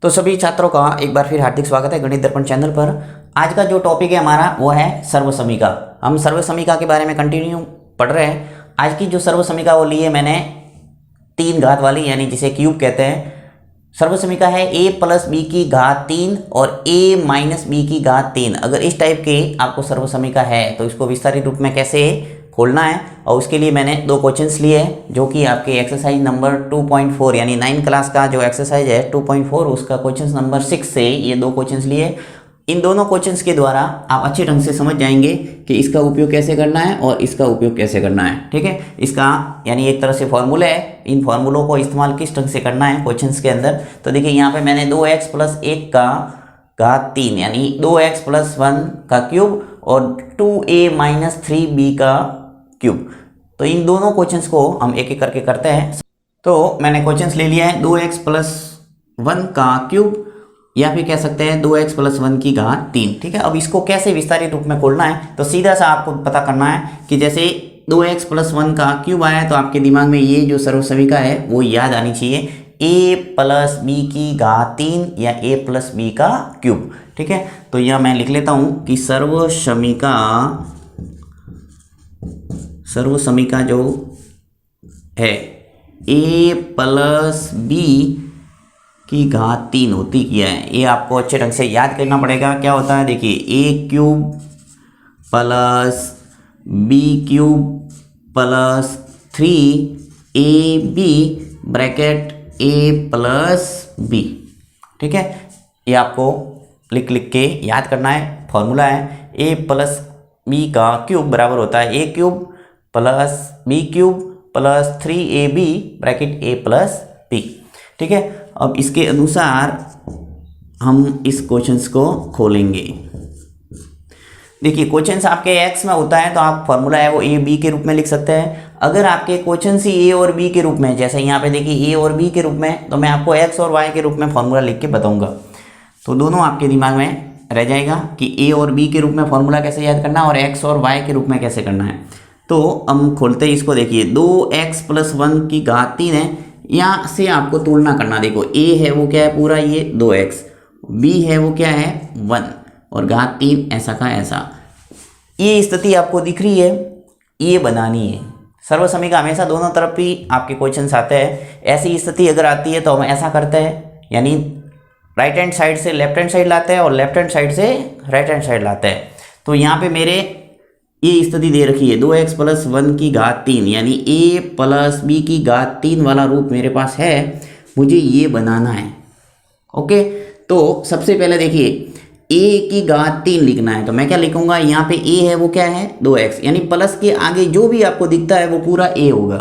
तो सभी छात्रों का एक बार फिर हार्दिक स्वागत है गणित दर्पण चैनल पर। आज का जो टॉपिक है हमारा वो है सर्वसमीका। हम सर्वसमीका के बारे में कंटिन्यू पढ़ रहे हैं। आज की जो सर्वसमीका वो ली है मैंने 3 घात वाली, यानी जिसे क्यूब कहते हैं। सर्वसमीका है a प्लस बी की घात 3 और a माइनस बी की घात 3। अगर इस टाइप के आपको सर्वसमीका है तो इसको विस्तारित रूप में कैसे खोलना है, और उसके लिए मैंने 2 क्वेश्चंस लिए हैं जो कि आपके एक्सरसाइज नंबर 2.4 यानी 9 क्लास का जो एक्सरसाइज है 2.4 उसका क्वेश्चन नंबर 6 से ये 2 क्वेश्चंस लिए। इन दोनों क्वेश्चंस के द्वारा आप अच्छे ढंग से समझ जाएंगे कि इसका उपयोग कैसे करना है और इसका उपयोग कैसे करना है। ठीक है, इसका यानी एक तरह से फॉर्मूला है, इन फार्मूलों को इस्तेमाल किस ढंग से करना है क्वेश्चंस के अंदर। तो देखिए यहाँ पे मैंने 2x प्लस 1 का घात 3 यानी 2x प्लस 1 का क्यूब और 2a माइनस 3b का क्यूब, तो इन दोनों क्वेश्चंस को हम एक एक करके करते हैं। तो मैंने क्वेश्चंस ले लिया है 2x प्लस 1 का क्यूब या फिर कह सकते हैं 2x प्लस 1 की घात 3। ठीक है, अब इसको कैसे विस्तारित रूप में खोलना है तो सीधा सा आपको पता करना है कि जैसे 2x प्लस 1 का क्यूब आया है तो आपके दिमाग में ये जो सर्वसमीका है वो याद आनी चाहिए, a प्लस बी की घात 3 या a प्लस बी का क्यूब। ठीक है, तो यह मैं लिख लेता हूँ कि सर्वसमीका जो है a प्लस बी की घात 3 होती क्या है, ये आपको अच्छे ढंग से याद करना पड़ेगा। क्या होता है देखिए, a cube plus B cube plus 3ab bracket a plus B. ठीक है, ये आपको लिख के याद करना है। फॉर्मूला है a प्लस बी का क्यूब बराबर होता है a cube plus B cube plus 3ab bracket a plus B. ठीक है, अब इसके अनुसार हम इस क्वेश्चंस को खोलेंगे। देखिए क्वेश्चंस आपके x में होता है तो आप फॉर्मूला है वो a b के रूप में लिख सकते हैं। अगर आपके क्वेश्चंस ही a और b के रूप में, जैसे यहाँ पे देखिए a और b के रूप में, तो मैं आपको x और y के रूप में फॉर्मूला लिख के बताऊंगा, तो दोनों आपके दिमाग में रह जाएगा कि a और b के रूप में फॉर्मूला कैसे याद करना है और x और y के रूप में कैसे करना है। तो हम खोलते हैं इसको। देखिए 2x प्लस 1 की घात 3 है, यहाँ से आपको तुलना करना। देखो a है वो क्या है पूरा ये 2x, b है वो क्या है 1 और घात 3 ऐसा का ऐसा। ये स्थिति आपको दिख रही है, ये बनानी है। सर्वसमीका हमेशा दोनों तरफ ही आपके क्वेश्चंस आते हैं। ऐसी स्थिति अगर आती है तो हम ऐसा करते हैं, यानी राइट हैंड साइड से लेफ्ट हैंड साइड लाते हैं और लेफ्ट हैंड साइड से राइट हैंड साइड लाते हैं। तो यहाँ पे मेरे ये स्थिति दे रखी है 2x प्लस 1 की घात 3 यानी a प्लस बी की घात 3 वाला रूप मेरे पास है, मुझे ये बनाना है। ओके, तो सबसे पहले देखिए a की घात 3 लिखना है, तो मैं क्या लिखूंगा, यहाँ पे a है वो क्या है 2x, यानी प्लस के आगे जो भी आपको दिखता है वो पूरा a होगा,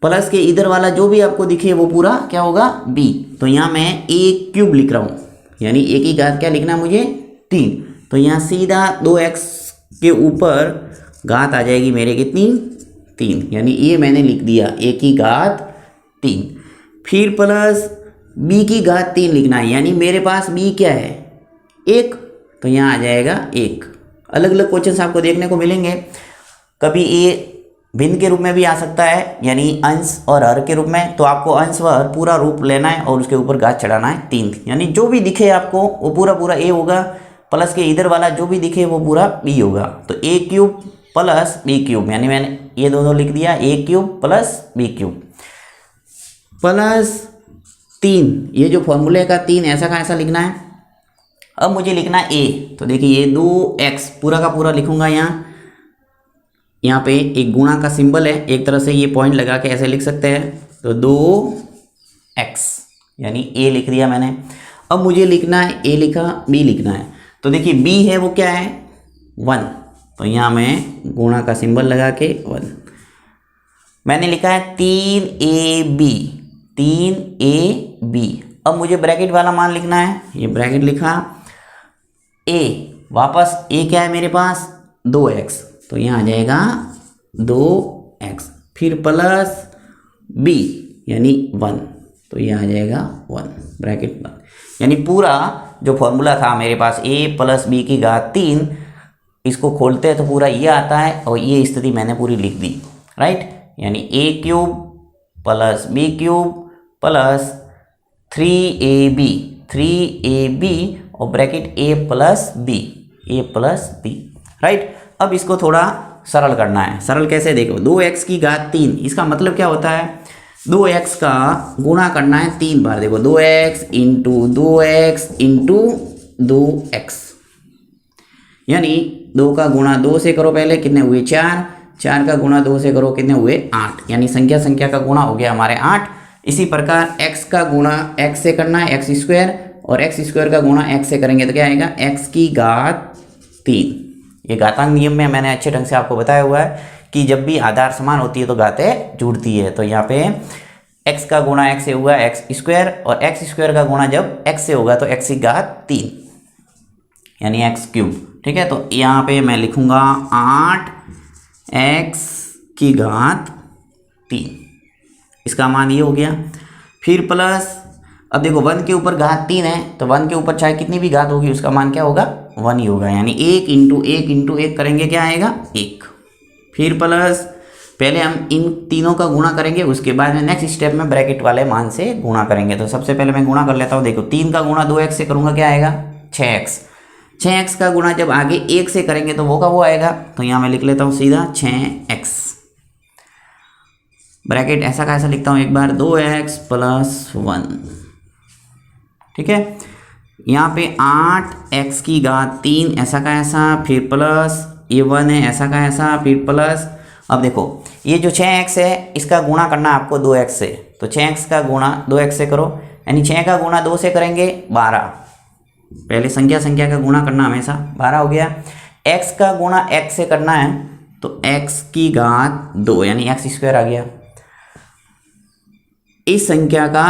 प्लस के इधर वाला जो भी आपको दिखे वो पूरा क्या होगा b। तो यहाँ मैं a क्यूब लिख रहा हूँ, यानी a की घात क्या लिखना है मुझे 3, तो यहाँ सीधा 2x के ऊपर घात आ जाएगी मेरे कितनी 3, यानी ये मैंने लिख दिया a की घात 3। फिर प्लस b की घात 3 लिखना है, यानी मेरे पास b क्या है 1, तो यहाँ आ जाएगा 1। अलग अलग क्वेश्चन आपको देखने को मिलेंगे, कभी a भिन्न के रूप में भी आ सकता है यानी अंश और हर के रूप में, तो आपको अंश व हर पूरा रूप लेना है और उसके ऊपर घात चढ़ाना है 3, यानी जो भी दिखे आपको वो पूरा a होगा, प्लस के इधर वाला जो भी दिखे वो पूरा b होगा। तो a cube plus B cube, यानी मैंने ये दोनों लिख दिया a cube plus B cube plus 3, ये जो फॉर्मूले का 3 ऐसा का ऐसा लिखना है। अब मुझे लिखना है a, तो देखिए ये 2x पूरा का पूरा लिखूंगा। यहाँ पे एक गुणा का सिंबल है, एक तरह से ये पॉइंट लगा के ऐसे लिख सकते हैं, तो 2x यानी a लिख दिया मैंने। अब मुझे लिखना है a लिखा b लिखना है, तो देखिए b है वो क्या है 1, तो यहाँ मैं गुणा का सिंबल लगा के 1 मैंने लिखा है 3ab। अब मुझे ब्रैकेट वाला मान लिखना है, ये ब्रैकेट लिखा a, वापस a क्या है मेरे पास 2x, तो यहाँ आ जाएगा 2x, फिर प्लस b यानी 1, तो ये आ जाएगा 1 ब्रैकेट 1, यानी पूरा जो फॉर्मूला था मेरे पास a प्लस बी की घात 3, इसको खोलते हैं तो पूरा ये आता है और ये स्थिति मैंने पूरी लिख दी। राइट, यानी a cube plus B cube plus 3ab 3ab और ब्रैकेट a+b, राइट। अब इसको थोड़ा सरल करना है। सरल कैसे, देखो 2x की घात 3, इसका मतलब क्या होता है, 2x का गुणा करना है 3 बार। देखो 2x into 2x into 2x, यानी 2 का गुणा 2 से करो, पहले कितने हुए 4, 4 का गुणा 2 से करो कितने हुए 8, यानी संख्या का गुणा हो गया हमारे 8। इसी प्रकार x का गुणा x से करना है x², और x² का गुणा x से करेंगे तो क्या आएगा x की घात 3। ये घातांक नियम में मैंने अच्छे ढंग से आपको बताया हुआ है कि जब भी आधार समान होती है तो घातें जुड़ती है। तो यहाँ पे x का गुणा x से हुआ x², और x² का गुणा जब x से होगा तो x की घात 3 यानी x³। ठीक है, तो यहाँ पे मैं लिखूंगा 8x की घात 3, इसका मान ये हो गया। फिर प्लस, अब देखो 1 के ऊपर घात 3 है, तो 1 के ऊपर चाहे कितनी भी घात होगी उसका मान क्या होगा 1 ही होगा, यानी 1 इंटू 1 इंटू 1 करेंगे क्या आएगा 1। फिर प्लस, पहले हम इन तीनों का गुणा करेंगे, उसके बाद में नेक्स्ट स्टेप में ब्रैकेट वाले मान से गुणा करेंगे। तो सबसे पहले मैं गुणा कर लेता हूँ। देखो 3 का गुणा 2x से करूँगा क्या आएगा 6x, 6x का गुणा जब आगे 1 से करेंगे तो वो का वो आएगा, तो यहाँ मैं लिख लेता हूँ सीधा 6x, ब्रैकेट ऐसा का ऐसा लिखता हूँ एक बार 2x + 1। ठीक है, यहाँ पे 8x की घात 3 ऐसा का ऐसा, फिर प्लस ये 1 है ऐसा का ऐसा, फिर प्लस। अब देखो ये जो 6x है इसका गुणा करना आपको 2x से, तो 6x का गुणा 2x से करो, यानी 6 का गुणा 2 से करेंगे 12। पहले संख्या का गुणा करना हमेशा 12 हो गया। x का गुणा x से करना है तो x की घात 2 यानी x² आ गया। इस संख्या का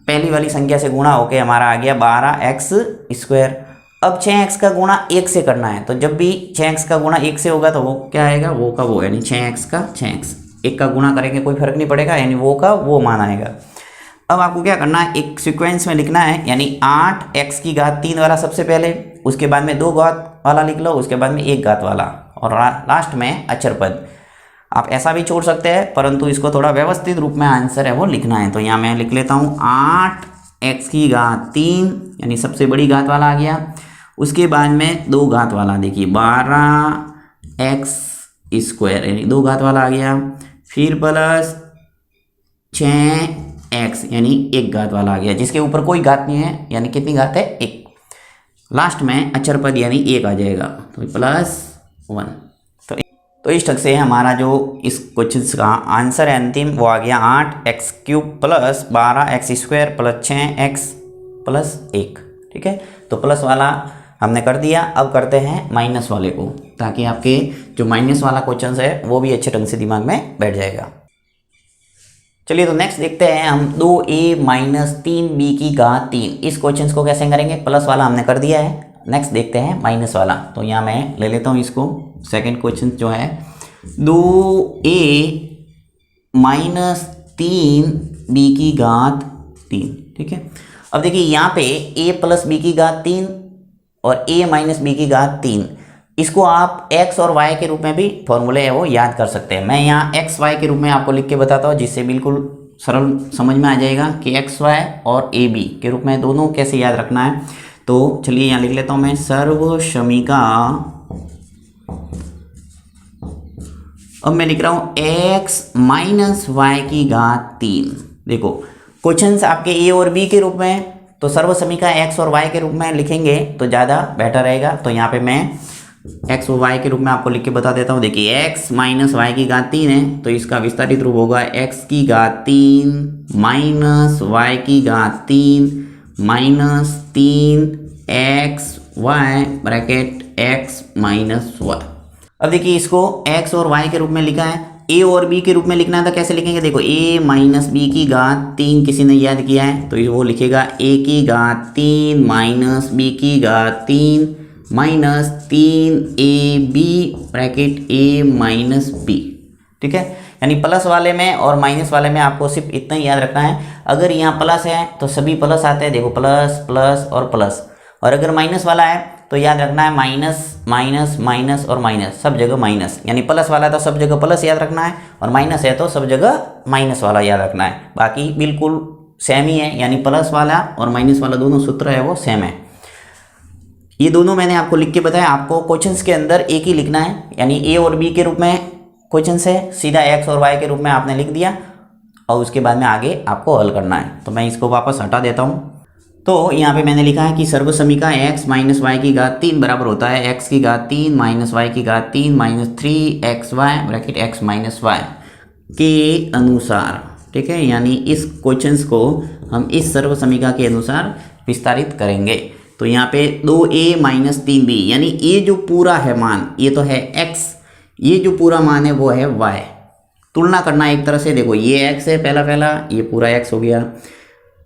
पहली वाली संख्या से गुणा होके हमारा आ गया 12x²। अब 6x का गुणा 1 से करना है, तो जब भी 6x का गुणा 1 से होगा तो वो क्या आएगा वो का वो, यानी 6x का 6x, 1 का गुणा करेंगे कोई फर्क नहीं पड़ेगा, यानी वो का वो मान आएगा। अब आपको क्या करना है, एक सीक्वेंस में लिखना है, यानी 8x की घात 3 वाला सबसे पहले, उसके बाद में 2 घात वाला लिख लो, उसके बाद में 1 घात वाला, और लास्ट में अचर पद। आप ऐसा भी छोड़ सकते हैं, परंतु इसको थोड़ा व्यवस्थित रूप में आंसर है वो लिखना है। तो यहाँ मैं लिख लेता हूँ 8x की घात 3 यानी सबसे बड़ी घात वाला आ गया, उसके बाद में 2 घात वाला, देखिए 12x² यानी 2 घात वाला आ गया, फिर प्लस 6x यानी 1 घात वाला आ गया, जिसके ऊपर कोई घात नहीं है, यानी कितनी घात है 1। लास्ट में अचर पद यानी 1 आ जाएगा, तो +1। तो इस ढंग से हमारा जो इस क्वेश्चन का आंसर है अंतिम वो आ गया 8x³ + 12x² + 6x + 1। ठीक है, तो प्लस वाला हमने कर दिया। अब करते हैं माइनस वाले को, ताकि आपके जो माइनस वाला क्वेश्चन है वो भी अच्छे ढंग से दिमाग में बैठ जाएगा। चलिए तो नेक्स्ट देखते हैं हम 2a - 3b की घात 3। इस क्वेश्चन को कैसे करेंगे, प्लस वाला हमने कर दिया है, नेक्स्ट देखते हैं माइनस वाला। तो यहाँ मैं ले लेता हूँ इसको, सेकंड क्वेश्चन जो है 2a - 3b की घात 3। ठीक है, अब देखिए यहाँ पे a + b की घात 3 और a - b की घात 3, इसको आप x और y के रूप में भी फॉर्मूले है वो याद कर सकते हैं। मैं यहाँ x y के रूप में आपको लिख के बताता हूँ, जिससे बिल्कुल सरल समझ में आ जाएगा कि x y और a b के रूप में दोनों कैसे याद रखना है। तो चलिए यहाँ लिख लेता हूँ मैं सर्वसमीका, अब मैं लिख रहा हूँ x - y की घात 3। देखो क्वेश्चंस आपके a और b के रूप में, तो सर्वसमीका x और y के रूप में लिखेंगे तो ज़्यादा बेटर रहेगा। तो यहाँ पे मैं x और y के रूप में आपको लिख के बता देता हूँ। देखिए x - y की घात 3 है, तो इसका विस्तारित रूप होगा x की घात 3 - y की घात 3 - 3xy ब्रैकेट x - y। अब देखिए इसको x और y के रूप में लिखा है, a और b के रूप में लिखना था, कैसे लिखेंगे, देखो a - b की घात 3 किसी ने याद किया है तो वो लिखेगा a की घात 3 - b की घात 3 - 3ab ब्रैकेट a - b। ठीक है, यानी प्लस वाले में और माइनस वाले में आपको सिर्फ इतना ही याद रखना है। अगर यहाँ प्लस है तो सभी प्लस आते हैं, देखो प्लस प्लस और प्लस, और अगर माइनस वाला है तो याद रखना है माइनस माइनस माइनस और माइनस, सब जगह माइनस, यानी प्लस वाला है तो सब जगह प्लस याद रखना है, और माइनस है तो सब जगह माइनस वाला याद रखना है। बाकी बिल्कुल सेम ही है, यानी प्लस वाला और माइनस वाला दोनों सूत्र है वो सेम है। ये दोनों मैंने आपको लिख के बताया। आपको क्वेश्चंस के अंदर एक ही लिखना है, यानी ए और बी के रूप में क्वेश्चंस है, सीधा एक्स और वाई के रूप में आपने लिख दिया और उसके बाद में आगे आपको हल करना है। तो मैं इसको वापस हटा देता हूँ। तो यहाँ पे मैंने लिखा है कि सर्वसमीका x माइनस वाई की घात 3 बराबर होता है x की घात 3 माइनस वाई की घात 3 minus 3xy bracket x minus Y के अनुसार। ठीक है, यानी इस क्वेश्चंस को हम इस सर्वसमीका के अनुसार विस्तारित करेंगे। तो यहाँ पे 2a माइनस 3b, यानी ये जो पूरा है मान, ये तो है x, ये जो पूरा मान है वो है y। तुलना करना एक तरह से, देखो ये x है पहला, ये पूरा x हो गया,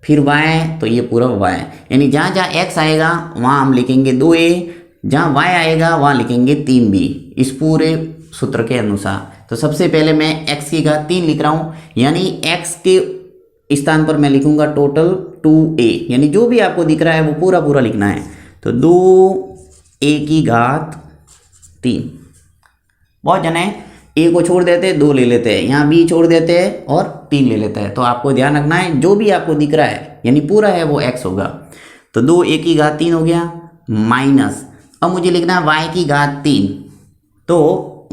फिर y तो ये पूरा y, यानी जहाँ जहाँ x आएगा वहाँ हम लिखेंगे 2a, जहाँ y आएगा वहाँ लिखेंगे 3b, इस पूरे सूत्र के अनुसार। तो सबसे पहले मैं x की घात 3 लिख रहा हूँ, यानी x के स्थान पर मैं लिखूंगा टोटल 2a, यानी जो भी आपको दिख रहा है वो पूरा पूरा लिखना है। तो 2a की घात 3, बहुत जने a को छोड़ देते हैं 2 ले लेते हैं, यहाँ b छोड़ देते हैं और 3 ले लेते हैं। तो आपको ध्यान रखना है जो भी आपको दिख रहा है यानी पूरा है वो x होगा। तो 2a की घात 3 हो गया, माइनस अब मुझे लिखना है y की घात 3। तो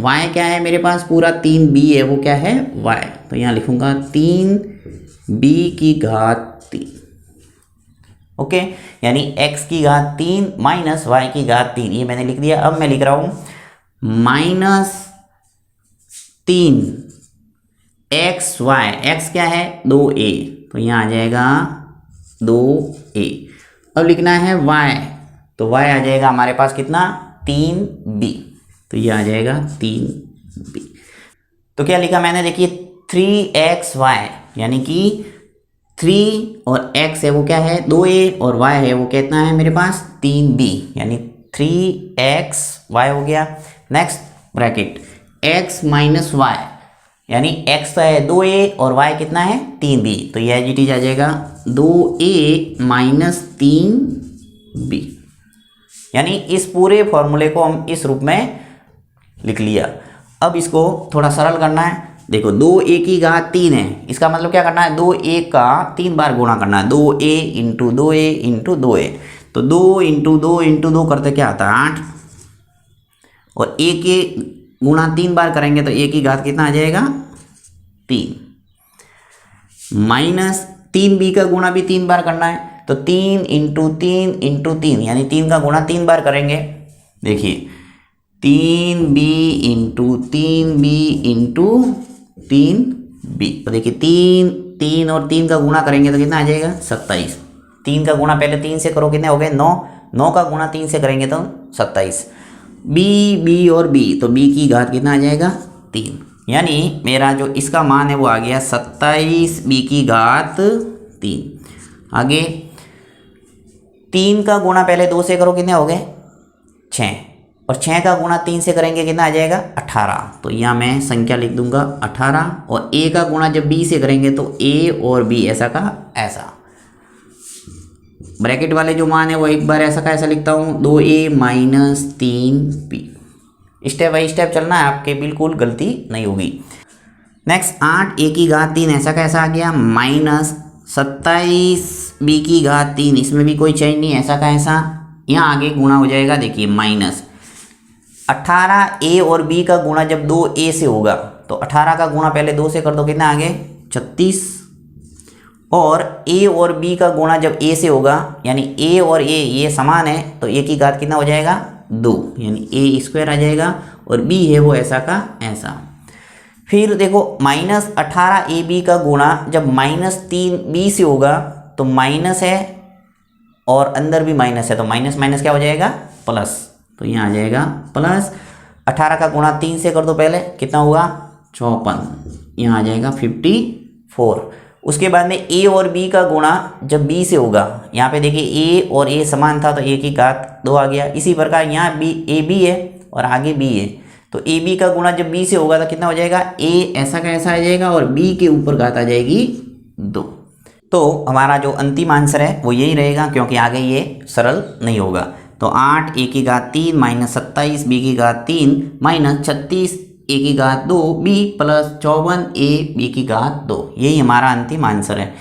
y क्या है मेरे पास, पूरा 3b है, वो क्या है y। तो यहाँ लिखूंगा 3b की घात 3। ओके, यानी x की घात 3 माइनस y की घात 3, ये मैंने लिख दिया। अब मैं लिख रहा हूँ माइनस 3 xy, x क्या है 2a, तो यहाँ आ जाएगा 2a। अब लिखना है y, तो y आ जाएगा हमारे पास कितना 3b, तो ये आ जाएगा 3b। तो क्या लिखा मैंने, देखिए 3xy, यानी कि 3 और x है वो क्या है 2a और y है वो कितना है मेरे पास 3b, यानी 3xy हो गया। Next bracket x minus y, यानी x तो है 2a और y कितना है 3b, तो ये एज इट इज आ जाएगा 2a माइनस 3b, यानी इस पूरे फॉर्मूले को हम इस रूप में लिख लिया। अब इसको थोड़ा सरल करना है। देखो 2a की घात 3 है, इसका मतलब क्या करना है 2a का 3 बार गुणा करना है, 2a into 2a into 2a। तो 2 इंटू 2 इंटू 2 करते क्या आता है 8, और a के गुणा 3 बार करेंगे तो a की घात कितना आ जाएगा 3, माइनस 3b का गुणा भी 3 बार करना है, तो 3 इंटू 3 इंटू 3, यानी 3 का गुणा 3 बार करेंगे। देखिए 3b into 3b into 3b, तो देखिए 3 और 3 का गुणा करेंगे तो कितना आ जाएगा 27। 3 का गुणा पहले 3 से करो, कितने हो गए 9, 9 का गुणा 3 से करेंगे तो 27। b और b, तो b की घात कितना आ जाएगा 3, यानी मेरा जो इसका मान है वो आ गया 27b की घात 3। आगे 3 का गुणा पहले 2 से करो, कितने हो गए 6, और 6 का गुणा 3 से करेंगे कितना आ जाएगा 18। तो यहाँ मैं संख्या लिख दूंगा 18, और a का गुणा जब b से करेंगे तो a और b ऐसा का ऐसा। ब्रैकेट वाले जो मान है वो एक बार ऐसा का ऐसा लिखता हूँ 2a minus 3b। Step by step चलना है, आपके बिल्कुल गलती नहीं होगी। नेक्स्ट 8a की घात 3 ऐसा का ऐसा आ गया, माइनस 27b की घात 3, इसमें भी कोई चेंज नहीं, ऐसा का ऐसा। यहाँ आगे गुणा हो जाएगा, देखिए माइनस 18a और b का गुणा जब 2a से होगा तो 18 का गुणा पहले 2 से कर दो, कितना आगे 36, और a और b का गुणा जब a से होगा, यानी a और a ये समान है तो a की घात कितना हो जाएगा 2, यानी a स्क्वायर आ जाएगा, और b है वो ऐसा का ऐसा। फिर देखो माइनस 18ab का गुणा जब माइनस 3b से होगा तो माइनस है और अंदर भी माइनस है, तो माइनस माइनस क्या हो जाएगा प्लस, तो यहाँ आ जाएगा प्लस। 18 का गुणा 3 से कर दो, पहले कितना हुआ 54, यहाँ आ जाएगा 54। उसके बाद में a और b का गुणा जब b से होगा, यहाँ पे देखिए a और a समान था तो a की घात 2 आ गया। इसी प्रकार यहाँ a b है और आगे b है, तो a b का गुणा जब b से होगा तो कितना हो जाएगा a ऐसा का ऐसा आ जाएगा, और b के ऊपर घात आ जाएगी 2। तो हमारा जो अंतिम आंसर है वो यही रहेगा, क्योंकि आगे ये सरल नहीं होगा। तो 8a की घात 3 माइनस 27b की घात 3 माइनस 36a की घात 2 b प्लस 54a b की घात 2, यही हमारा अंतिम आंसर है।